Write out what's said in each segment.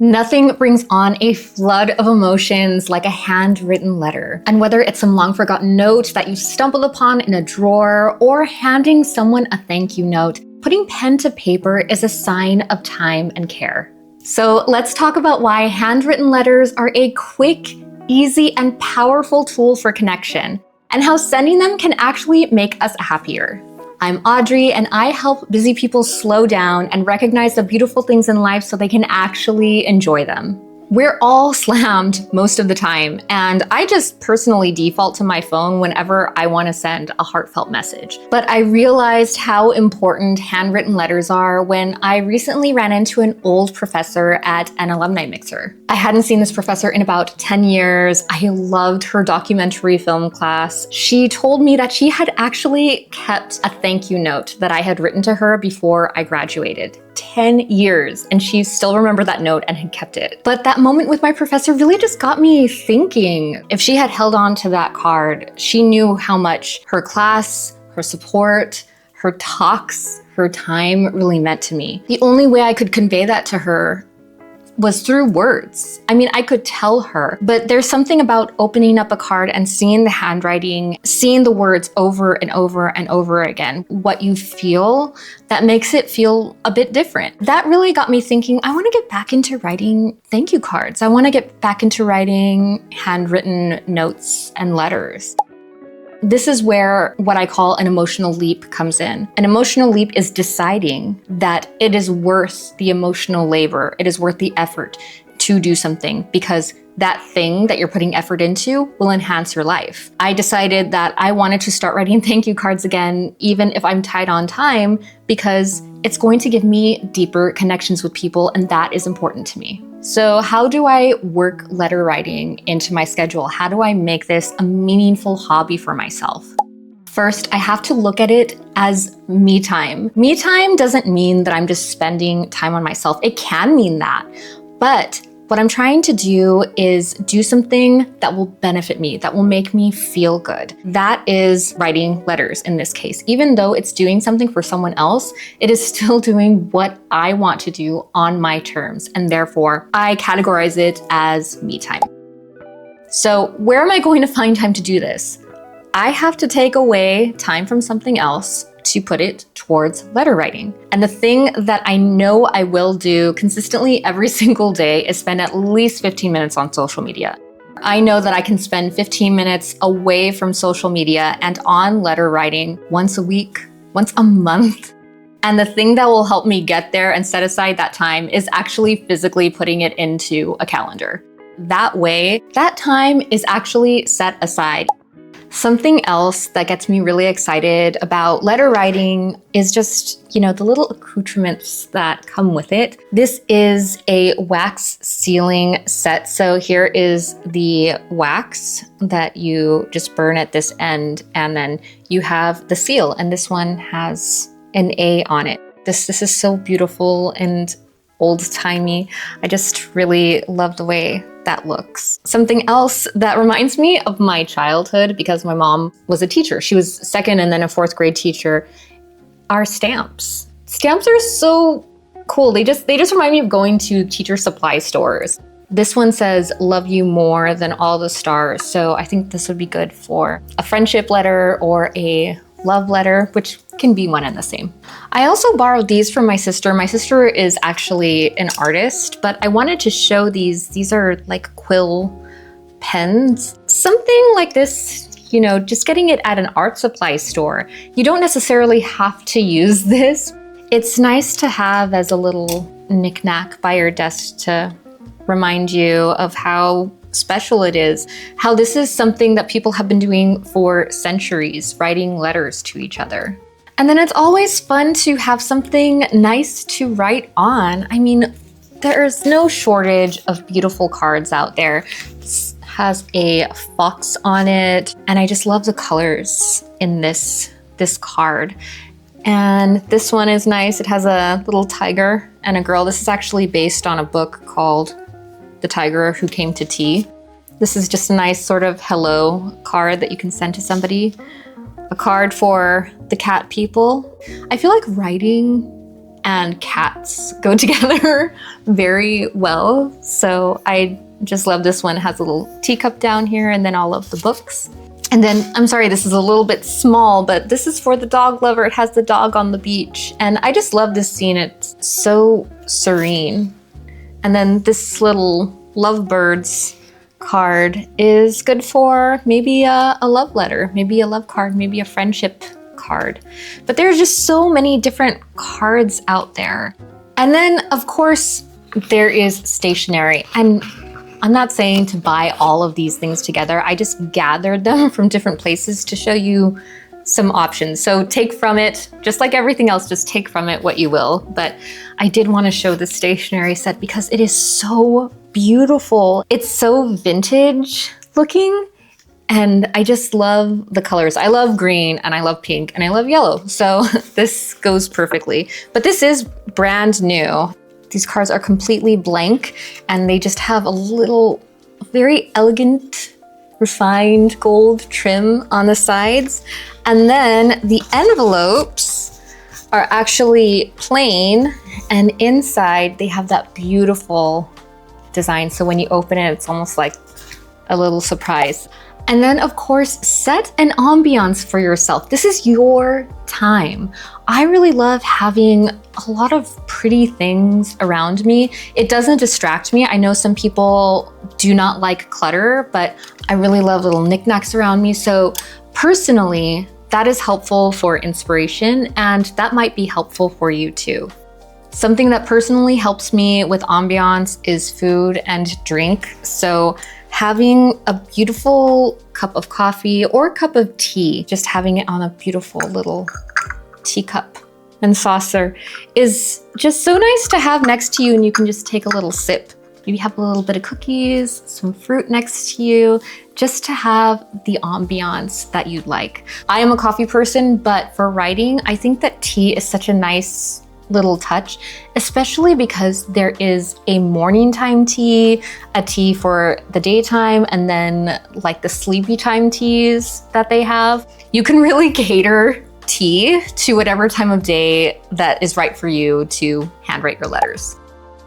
Nothing brings on a flood of emotions like a handwritten letter. And whether it's some long forgotten note that you stumbled upon in a drawer or handing someone a thank you note, putting pen to paper is a sign of time and care. So let's talk about why handwritten letters are a quick, easy, and powerful tool for connection, and how sending them can actually make us happier. I'm Audrey, and I help busy people slow down and recognize the beautiful things in life so they can actually enjoy them. We're all slammed most of the time, and I just personally default to my phone whenever I want to send a heartfelt message. But I realized how important handwritten letters are when I recently ran into an old professor at an alumni mixer. I hadn't seen this professor in about 10 years. I loved her documentary film class. She told me that she had actually kept a thank you note that I had written to her before I graduated. 10 years, and she still remembered that note and had kept it. But that moment with my professor really just got me thinking. If she had held on to that card, she knew how much her class, her support, her talks, her time really meant to me. The only way I could convey that to her was through words. I mean, I could tell her, but there's something about opening up a card and seeing the handwriting, seeing the words over and over and over again, what you feel, that makes it feel a bit different. That really got me thinking, I want to get back into writing thank you cards. I want to get back into writing handwritten notes and letters. This is where what I call an emotional leap comes in. An emotional leap is deciding that it is worth the emotional labor, it is worth the effort to do something, because that thing that you're putting effort into will enhance your life. I decided that I wanted to start writing thank you cards again, even if I'm tight on time, because it's going to give me deeper connections with people, and that is important to me. So how do I work letter writing into my schedule? How do I make this a meaningful hobby for myself? First, I have to look at it as me time. Me time doesn't mean that I'm just spending time on myself. It can mean that, but what I'm trying to do is do something that will benefit me, that will make me feel good. That is writing letters in this case. Even though it's doing something for someone else, it is still doing what I want to do on my terms, and therefore I categorize it as me time. So where am I going to find time to do this? I have to take away time from something else to put it towards letter writing. And the thing that I know I will do consistently every single day is spend at least 15 minutes on social media. I know that I can spend 15 minutes away from social media and on letter writing once a week, once a month. And the thing that will help me get there and set aside that time is actually physically putting it into a calendar. That way, that time is actually set aside. Something else that gets me really excited about letter writing is just, the little accoutrements that come with it. This is a wax sealing set. So here is the wax that you just burn at this end, and then you have the seal, and this one has an A on it. This is so beautiful and old-timey. I just really love the way that looks. Something else that reminds me of my childhood, because my mom was a teacher. She was second and then a fourth grade teacher, are stamps. Stamps are so cool. They just remind me of going to teacher supply stores. This one says, "Love you more than all the stars." So I think this would be good for a friendship letter or a love letter, which can be one and the same. I also borrowed these from my sister. My sister is actually an artist, but I wanted to show these. These are like quill pens. Something like this, just getting it at an art supply store. You don't necessarily have to use this. It's nice to have as a little knickknack by your desk to remind you of how special it is, how this is something that people have been doing for centuries, writing letters to each other. And then it's always fun to have something nice to write on. I mean, there's no shortage of beautiful cards out there. This has a fox on it, and I just love the colors in this card. And this one is nice. It has a little tiger and a girl. This is actually based on a book called The Tiger Who Came to Tea. This is just a nice sort of hello card that you can send to somebody. A card for the cat people. I feel like writing and cats go together very well. So I just love this one. It has a little teacup down here and then all of the books. And then, I'm sorry, this is a little bit small, but this is for the dog lover. It has the dog on the beach. And I just love this scene. It's so serene. And then this little lovebirds card is good for maybe a love letter, maybe a love card, maybe a friendship card. But there's just so many different cards out there. And then, of course, there is stationery. And I'm not saying to buy all of these things together. I just gathered them from different places to show you some options. So take from it, just like everything else, just take from it what you will. But I did want to show the stationery set because it is so beautiful. It's so vintage looking. And I just love the colors. I love green and I love pink and I love yellow. So this goes perfectly. But this is brand new. These cards are completely blank and they just have a little, very elegant, refined gold trim on the sides. And then the envelopes are actually plain and inside they have that beautiful design. So when you open it, it's almost like a little surprise. And then of course, set an ambiance for yourself. This is your time. I really love having a lot of pretty things around me. It doesn't distract me. I know some people do not like clutter, but I really love little knickknacks around me. So personally, that is helpful for inspiration and that might be helpful for you too. Something that personally helps me with ambiance is food and drink. So having a beautiful cup of coffee or a cup of tea, just having it on a beautiful little teacup and saucer is just so nice to have next to you, and you can just take a little sip. Maybe have a little bit of cookies, some fruit next to you, just to have the ambiance that you'd like. I am a coffee person, but for writing, I think that tea is such a nice little touch, especially because there is a morning time tea, a tea for the daytime, and then like the sleepy time teas that they have. You can really cater tea to whatever time of day that is right for you to handwrite your letters.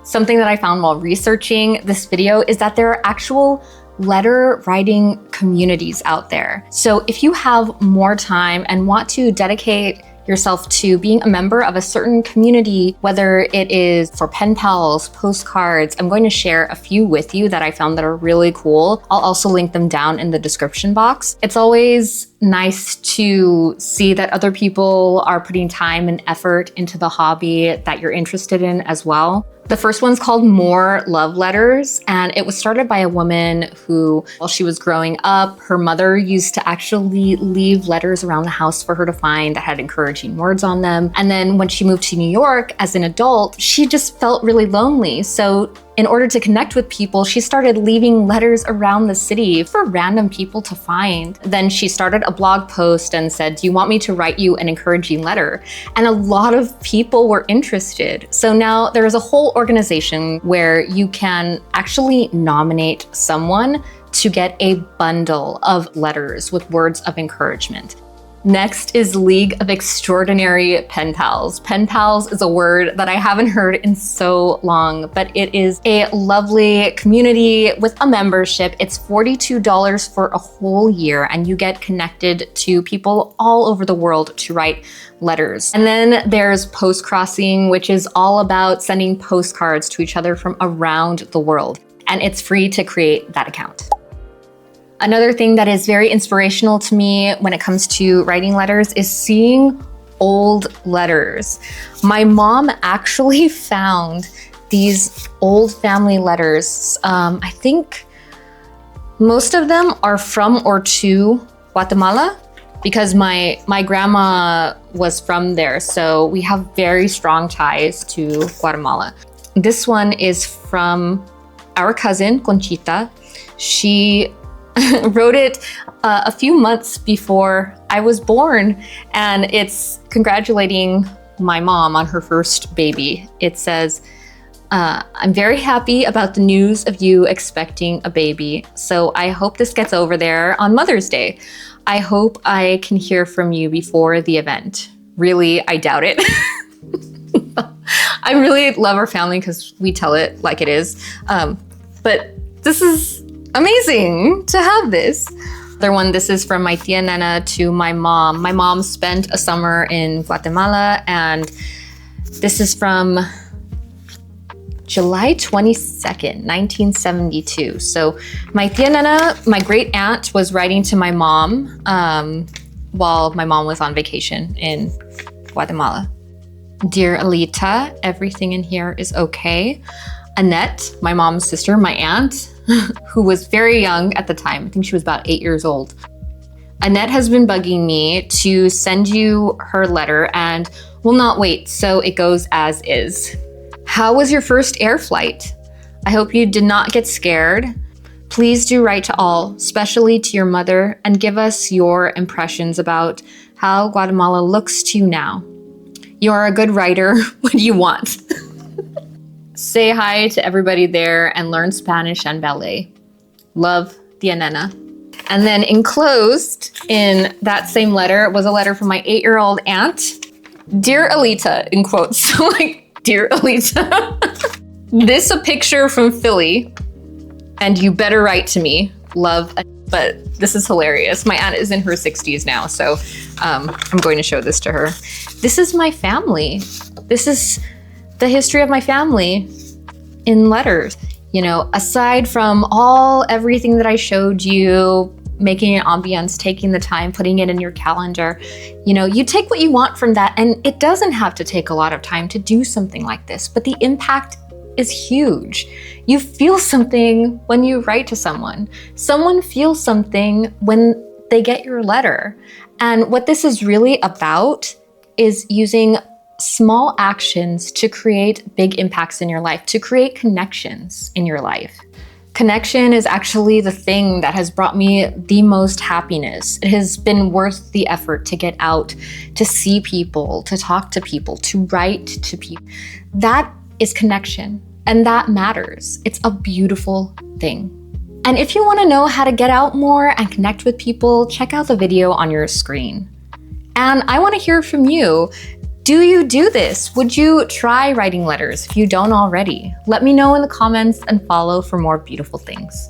Something that I found while researching this video is that there are actual letter writing communities out there. So if you have more time and want to dedicate yourself to being a member of a certain community, whether it is for pen pals, postcards, I'm going to share a few with you that I found that are really cool. I'll also link them down in the description box. It's always nice to see that other people are putting time and effort into the hobby that you're interested in as well. The first one's called More Love Letters, and it was started by a woman who, while she was growing up, her mother used to actually leave letters around the house for her to find that had encouraging words on them. And then when she moved to New York as an adult, she just felt really lonely. So in order to connect with people, she started leaving letters around the city for random people to find. Then she started a blog post and said, "Do you want me to write you an encouraging letter?" And a lot of people were interested. So now there is a whole organization where you can actually nominate someone to get a bundle of letters with words of encouragement. Next is League of Extraordinary Pen Pals. Pen pals is a word that I haven't heard in so long, but it is a lovely community with a membership. It's $42 for a whole year, and you get connected to people all over the world to write letters. And then there's Post Crossing, which is all about sending postcards to each other from around the world, and it's free to create that account. Another thing that is very inspirational to me when it comes to writing letters is seeing old letters. My mom actually found these old family letters. I think most of them are from or to Guatemala because my grandma was from there. So we have very strong ties to Guatemala. This one is from our cousin, Conchita. She wrote it a few months before I was born, and it's congratulating my mom on her first baby. It says, "I'm very happy about the news of you expecting a baby. So I hope this gets over there on Mother's Day. I hope I can hear from you before the event." Really, I doubt it. I really love our family because we tell it like it is. But this is amazing to have this. Other one, this is from my tia Nena to my mom. My mom spent a summer in Guatemala, and this is from July 22nd, 1972. So my tia Nena, my great aunt, was writing to my mom while my mom was on vacation in Guatemala. Dear Alita, everything in here is okay. Annette, my mom's sister, my aunt, who was very young at the time. I think she was about 8 years old. Annette has been bugging me to send you her letter and will not wait, so it goes as is. How was your first air flight? I hope you did not get scared. Please do write to all, especially to your mother, and give us your impressions about how Guatemala looks to you now. You are a good writer. What do you want? Say hi to everybody there and learn Spanish and ballet. Love, Tia Nena. And then enclosed in that same letter was a letter from my 8-year-old aunt. Dear Alita, in quotes. So like, dear Alita. This a picture from Philly, and you better write to me. Love, but this is hilarious. My aunt is in her 60s now, so I'm going to show this to her. This is my family. This is the history of my family in letters. You know, aside from everything that I showed you, making an ambiance, taking the time, putting it in your calendar, you know, you take what you want from that, and it doesn't have to take a lot of time to do something like this, but the impact is huge. You feel something when you write to someone. Someone feels something when they get your letter. And what this is really about is using small actions to create big impacts in your life, to create connections in your life. Connection is actually the thing that has brought me the most happiness. It has been worth the effort to get out, to see people, to talk to people, to write to people. That is connection, and that matters. It's a beautiful thing. And if you want to know how to get out more and connect with people, check out the video on your screen. And I want to hear from you. Do you do this? Would you try writing letters if you don't already? Let me know in the comments and follow for more beautiful things.